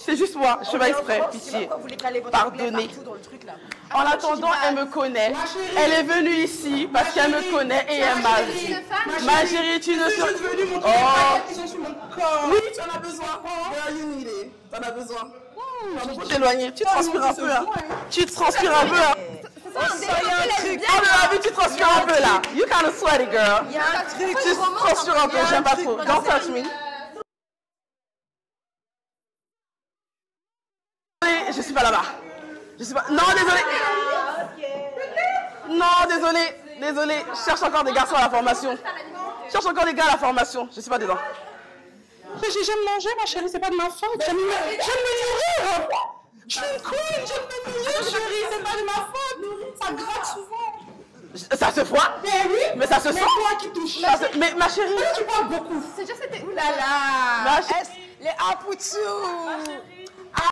C'est juste moi, je fais pas exprès, pitié. Pardonnez. En attendant, elle me connaît. Elle est venue ici parce qu'elle me connaît et elle m'a dit. Ma chérie, tu ne sais pas. Oh. Oui, tu en as besoin. Girl, you need it. Tu en as besoin. Tu peux t'éloigner. Tu transpires un peu. Tu transpires un peu. Tu transpires un peu là. You kind of sweaty, girl. Tu transpires un peu, j'aime pas trop. Don't touch me. Je suis pas là-bas. Je suis pas... Non, désolé. Non, désolé. Désolé. Je cherche encore des garçons à la formation. Je cherche encore des gars à la formation. Je suis pas dedans. J'aime manger, ma chérie. C'est pas de ma faute. J'aime me nourrir. Je suis une queen. J'aime me nourrir, chérie. C'est pas de ma faute. Ça gratte souvent. Ça se voit. Mais ça se sent. Qui touche. Mais ma chérie. Tu parles beaucoup. C'est juste c'était. Oulala. Les apoutou.